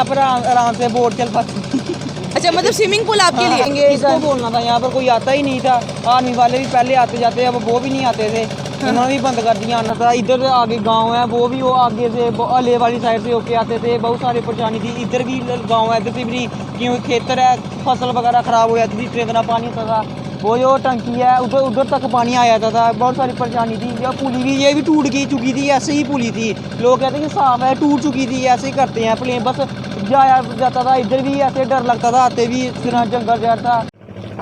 यहाँ पर आराम से बोट चल पाती। अच्छा, मतलब स्विमिंग पूल आपके लिए? इसको बोलना था, यहाँ पर कोई आता ही नहीं था। आर्मी वाले भी पहले आते जाते, अब वो भी नहीं आते थे, उन्होंने भी बंद कर दिया आना था। इधर आगे गांव है, वो भी वो आगे से अले वाली साइड से होके आते थे, बहुत सारी परेशानी थी। इधर भी गांव है, इधर से भी क्यों खेतर है, फसल वगैरह खराब हो जाती थी, इतना पानी होता था। वो जो टंकी है उधर तक पानी आ जाता था, बहुत सारी परेशानी थी। यह पुली भी ये भी टूट गई चुकी थी, ऐसे ही पुली थी। लोग कहते हैं कि साफ है, टूट चुकी थी, ऐसे ही करते हैं। प्लेन बस जाया जाता था, इधर भी ऐसे डर लगता था, आते भी जंगल जहर था।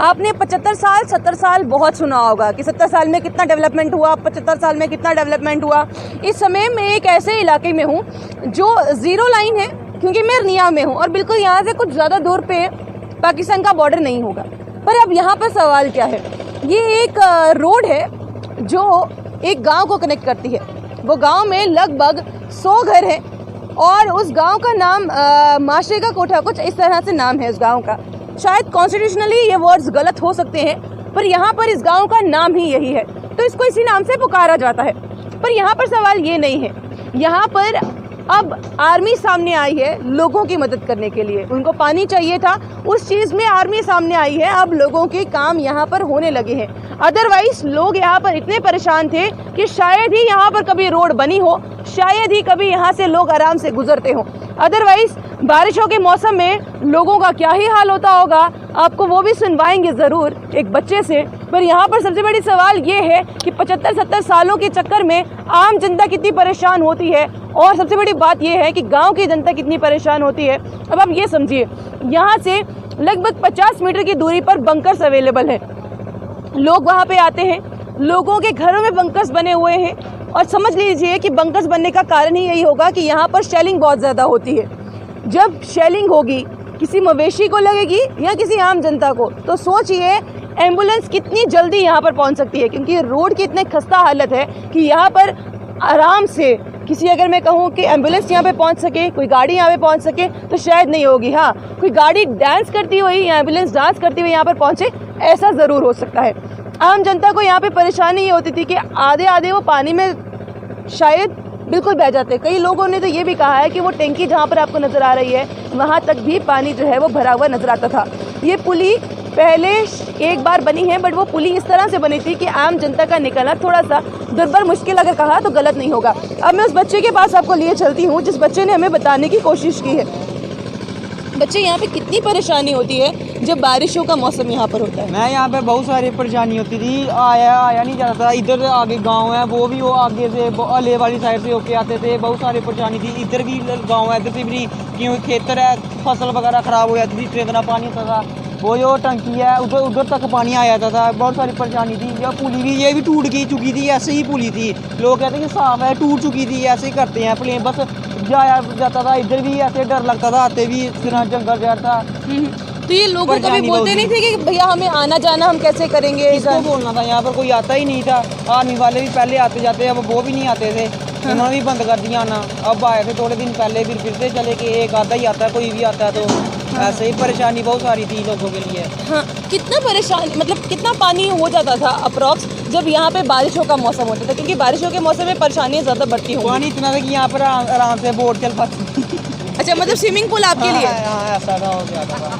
आपने 75 साल 70 साल बहुत सुना होगा कि 70 साल में कितना डेवलपमेंट हुआ, 75 साल में कितना डेवलपमेंट हुआ। इस समय मैं एक ऐसे इलाके में हूँ जो ज़ीरो लाइन है, क्योंकि मैं अरनिया में हूँ और बिल्कुल यहाँ से कुछ ज़्यादा दूर पे पाकिस्तान का बॉर्डर नहीं होगा। पर अब यहाँ पर सवाल क्या है, ये एक रोड है जो एक गांव को कनेक्ट करती है। वो गांव में लगभग 100 घर हैं और उस गांव का नाम माशरे का कोठा, कुछ इस तरह से नाम है उस गांव का। शायद कॉन्स्टिट्यूशनली ये वर्ड्स गलत हो सकते हैं, पर यहाँ पर इस गांव का नाम ही यही है, तो इसको इसी नाम से पुकारा जाता है। पर यहाँ पर सवाल ये नहीं है, यहाँ पर अब आर्मी सामने आई है लोगों की मदद करने के लिए। उनको पानी चाहिए था, उस चीज़ में आर्मी सामने आई है। अब लोगों के काम यहाँ पर होने लगे हैं। अदरवाइज लोग यहाँ पर इतने परेशान थे कि शायद ही यहाँ पर कभी रोड बनी हो, शायद ही कभी यहाँ से लोग आराम से गुजरते हो। अदरवाइज बारिशों के मौसम में लोगों का क्या ही हाल होता होगा, आपको वो भी सुनवाएंगे ज़रूर एक बच्चे से। पर यहाँ पर सबसे बड़ी सवाल ये है कि 75-70 सालों के चक्कर में आम जनता कितनी परेशान होती है, और सबसे बड़ी बात यह है कि गांव की जनता कितनी परेशान होती है। अब आप ये समझिए, यहाँ से लगभग 50 मीटर की दूरी पर बंकर्स अवेलेबल है। लोग वहाँ पे आते हैं, लोगों के घरों में बंकर्स बने हुए हैं, और समझ लीजिए कि बंकर्स बनने का कारण ही यही होगा कि यहाँ पर शेलिंग बहुत ज़्यादा होती है। जब शेलिंग होगी, किसी मवेशी को लगेगी या किसी आम जनता को, तो सोचिए एम्बुलेंस कितनी जल्दी यहाँ पर पहुँच सकती है, क्योंकि रोड की इतनी खस्ता हालत है कि यहाँ पर आराम से किसी, अगर मैं कहूँ कि एम्बुलेंस यहाँ पे पहुँच सके, कोई गाड़ी यहाँ पे पहुँच सके, तो शायद नहीं होगी। हाँ, कोई गाड़ी डांस करती हुई या एम्बुलेंस डांस करती हुई यहाँ पर पहुँचे, ऐसा ज़रूर हो सकता है। आम जनता को यहाँ पे परेशानी ये होती थी कि आधे आधे वो पानी में शायद बिल्कुल बह जाते। कई लोगों ने तो ये भी कहा है कि वो टैंकी जहाँ पर आपको नज़र आ रही है, वहाँ तक भी पानी जो है वो भरा हुआ नज़र आता था। ये पुली पहले एक बार बनी है, बट वो पुली इस तरह से बनी थी कि आम जनता का निकलना थोड़ा सा दुर्भर मुश्किल, अगर कहा तो गलत नहीं होगा। अब मैं उस बच्चे के पास आपको लिए चलती हूँ जिस बच्चे ने हमें बताने की कोशिश की है। बच्चे, यहाँ पे कितनी परेशानी होती है जब बारिशों का मौसम यहाँ पर होता है? मैं यहाँ पे बहुत सारी परेशानी होती थी, आया नहीं जाता था। इधर आगे गांव है, वो भी वो आगे से अले वाली साइड से होके आते थे, बहुत सारी परेशानी थी। इधर भी गांव है, इधर से भी क्यों खेतर है, फसल वगैरह खराब हो जाती थी, इतना पानी होता था। वो जो टंकी है उधर तक पानी आ जाता था, बहुत सारी परेशानी थी। यह पुली भी ये भी टूट गई चुकी थी, ऐसे ही पुली थी। लोग कहते हैं कि साफ है, टूट चुकी थी, ऐसे ही करते हैं। प्लेन बस जाया जाता था, इधर भी ऐसे डर लगता था, आते भी जंगल जहर था। तो ये लोगों कभी बोलते नहीं थे कि भैया हमें आना जाना हम कैसे करेंगे? इसको बोलना था, यहाँ पर कोई आता ही नहीं था। आर्मी वाले भी पहले आते जाते, अब वो भी नहीं आते थे, उन्होंने भी बंद कर दिया आना। अब आए थे थोड़े दिन पहले, फिर से चले कि एक आधा ही आता है, कोई भी आता है। तो ऐसे ही परेशानी बहुत सारी थी लोगों के लिए। हाँ, कितना परेशान, मतलब कितना पानी हो जाता था अप्रॉक्स जब यहाँ पे बारिशों का मौसम होता था? क्योंकि बारिशों के मौसम में परेशानियाँ ज़्यादा बढ़ती होंगी। पानी इतना था कि यहाँ पर आराम से बोट चल पाती। अच्छा, मतलब स्विमिंग पूल आपके लिए? हाँ, ऐसा था, हो गया था।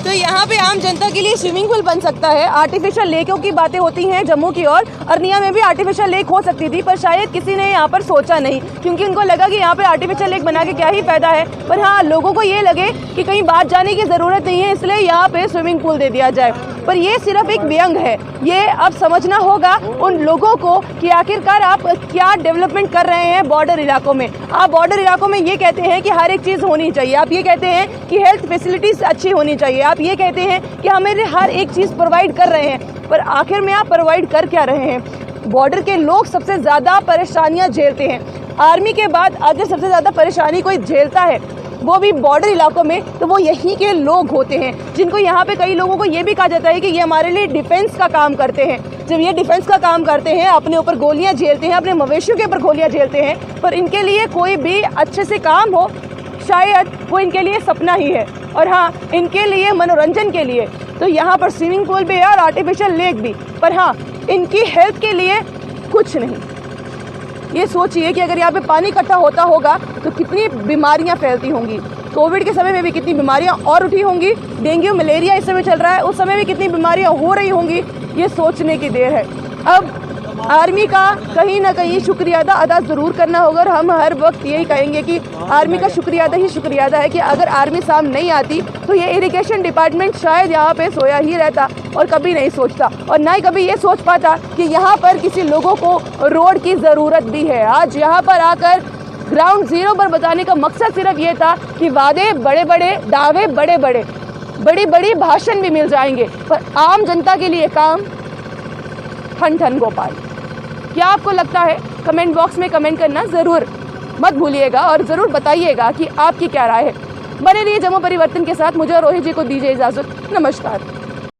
तो यहाँ पे आम जनता के लिए स्विमिंग पूल बन सकता है। आर्टिफिशियल लेकों की बातें होती हैं जम्मू की, और अरनिया में भी आर्टिफिशियल लेक हो सकती थी, पर शायद किसी ने यहाँ पर सोचा नहीं, क्योंकि उनको लगा कि यहाँ पे आर्टिफिशियल लेक बना के क्या ही फायदा है। पर हाँ, लोगों को ये लगे कि कहीं बाहर जाने की ज़रूरत नहीं है, इसलिए यहाँ पे स्विमिंग पूल दे दिया जाए। पर ये सिर्फ एक व्यंग है। ये अब समझना होगा उन लोगों को कि आखिरकार आप क्या डेवलपमेंट कर रहे हैं बॉर्डर इलाकों में। आप बॉर्डर इलाकों में ये कहते हैं कि हर एक चीज़ होनी चाहिए, आप ये कहते हैं कि हेल्थ फैसिलिटीज़ अच्छी होनी चाहिए, आप ये कहते हैं कि हमें हर एक चीज़ प्रोवाइड कर रहे हैं, पर आखिर में आप प्रोवाइड कर क्या रहे हैं? बॉर्डर के लोग सबसे ज़्यादा परेशानियाँ झेलते हैं। आर्मी के बाद अगर सबसे ज़्यादा परेशानी कोई झेलता है, वो भी बॉर्डर इलाकों में, तो वो यहीं के लोग होते हैं, जिनको यहाँ पे कई लोगों को ये भी कहा जाता है कि ये हमारे लिए डिफेंस का काम करते हैं। जब ये डिफेंस का काम करते हैं, अपने ऊपर गोलियाँ झेलते हैं, अपने मवेशियों के ऊपर गोलियाँ झेलते हैं, पर इनके लिए कोई भी अच्छे से काम हो, शायद वो इनके लिए सपना ही है। और हाँ, इनके लिए मनोरंजन के लिए तो यहाँ पर स्विमिंग पूल भी है और आर्टिफिशियल लेक भी, पर हाँ, इनकी हेल्थ के लिए कुछ नहीं। ये सोचिए कि अगर यहाँ पे पानी इकट्ठा होता होगा तो कितनी बीमारियाँ फैलती होंगी। कोविड के समय में भी कितनी बीमारियां और उठी होंगी, डेंगू मलेरिया इस समय चल रहा है, उस समय भी कितनी बीमारियां हो रही होंगी, ये सोचने की देर है। अब आर्मी का कहीं ना कहीं शुक्रिया अदा ज़रूर करना होगा और हम हर वक्त यही कहेंगे कि आर्मी का शुक्रिया ही शुक्रिया है कि अगर आर्मी सामने नहीं आती तो ये इरिगेशन डिपार्टमेंट शायद यहाँ पे सोया ही रहता और कभी नहीं सोचता और ना ही कभी ये सोच पाता कि यहाँ पर किसी लोगों को रोड की ज़रूरत भी है। आज यहाँ पर आकर ग्राउंड ज़ीरो पर बताने का मकसद सिर्फ ये था कि वादे बड़े बड़े, दावे बड़े बड़े, बड़ी बड़ी भाषण भी मिल जाएंगे, पर आम जनता के लिए काम ठन ठन गोपाल। क्या आपको लगता है? कमेंट बॉक्स में कमेंट करना ज़रूर मत भूलिएगा और ज़रूर बताइएगा कि आपकी क्या राय है। बने रहिए जम्मू परिवर्तन के साथ। मुझे और रोहित जी को दीजिए इजाज़त। नमस्कार।